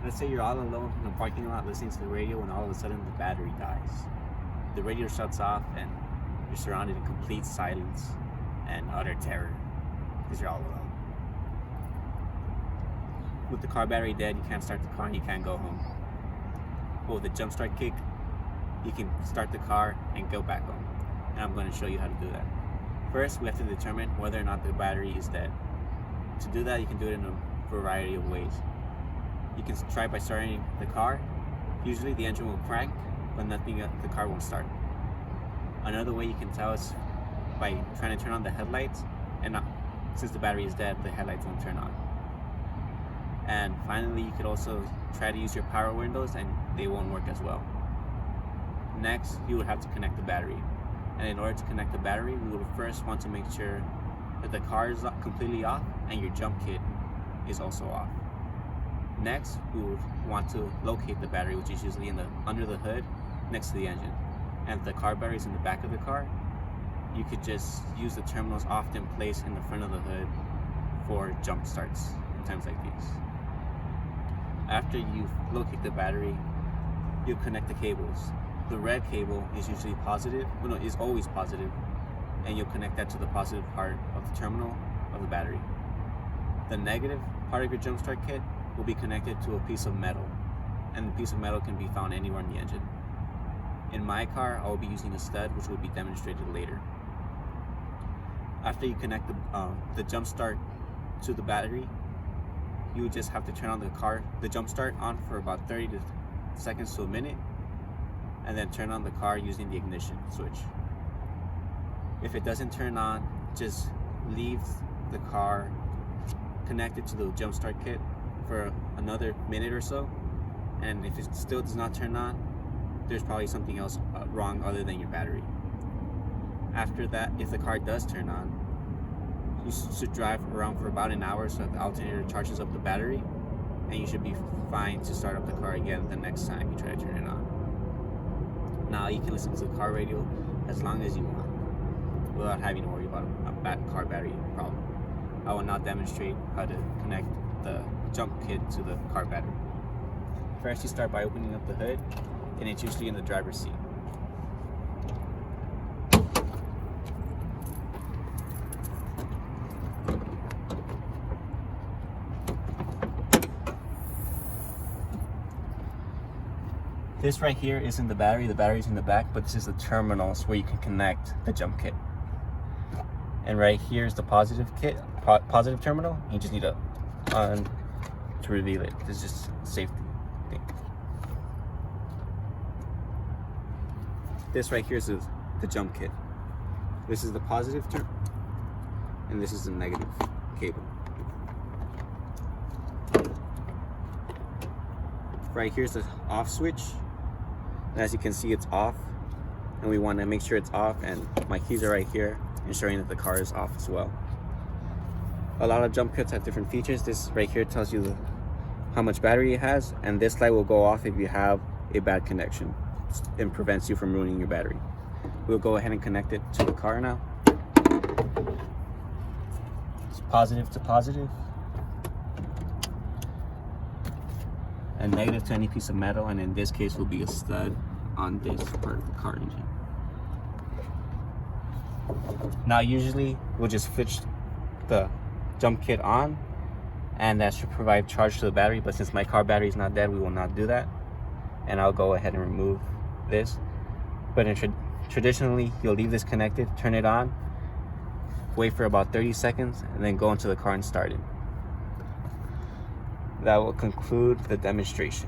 Let's say you're all alone in a parking lot listening to the radio and all of a sudden the battery dies. The radio shuts off and you're surrounded in complete silence and utter terror because you're all alone. With the car battery dead, you can't start the car and you can't go home. But with the jump start kick, you can start the car and go back home. And I'm going to show you how to do that. First, we have to determine whether or not the battery is dead. To do that, you can do it in a variety of ways. You can try by starting the car. Usually the engine will crank, but the car won't start. Another way you can tell is by trying to turn on the headlights, and since the battery is dead, the headlights won't turn on. And finally, you could also try to use your power windows and they won't work as well. Next, you would have to connect the battery. And in order to connect the battery, we would first want to make sure that the car is completely off and your jump kit is also off. Next, we would want to locate the battery, which is usually under the hood next to the engine. And if the car battery is in the back of the car, you could just use the terminals often placed in the front of the hood for jump starts in times like these. After you locate the battery, you connect the cables. The red cable is usually is always positive, and you'll connect that to the positive part of the terminal of the battery. The negative part of your jump start kit will be connected to a piece of metal, and the piece of metal can be found anywhere in the engine. In my car, I will be using a stud, which will be demonstrated later. After you connect the jump start to the battery, you would just have to turn on the jump start on for about 30 seconds to a minute, and then turn on the car using the ignition switch. If it doesn't turn on, just leave the car connected to the jump start kit for another minute or so, and if it still does not turn on, there's probably something else wrong other than your battery. After that, if the car does turn on, you should drive around for about an hour so that the alternator charges up the battery, and you should be fine to start up the car again the next time you try to turn it on. Now you can listen to the car radio as long as you want without having to worry about a car battery problem. I will now demonstrate how to connect the jump kit to the car battery. First, you start by opening up the hood, and it's usually in the driver's seat. This right here isn't the battery's in the back, but this is the terminals where you can connect the jump kit. And right here is the positive terminal. You just need to reveal it. This is just a safety thing. This right here is the jump kit. This is the positive and this is the negative cable. Right here's the off switch. And as you can see, it's off, and we want to make sure it's off, and my keys are right here, ensuring that the car is off as well. A lot of jump kits have different features. This right here tells you how much battery it has, and this light will go off if you have a bad connection and prevents you from ruining your battery. We'll go ahead and connect it to the car now. It's positive to positive, and negative to any piece of metal, and in this case will be a stud on this part of the car engine. Now usually we'll just switch the jump kit on, and that should provide charge to the battery, but since my car battery is not dead, we will not do that, and I'll go ahead and remove this. But traditionally, you'll leave this connected, turn it on, wait for about 30 seconds, and then go into the car and start it. That will conclude the demonstration.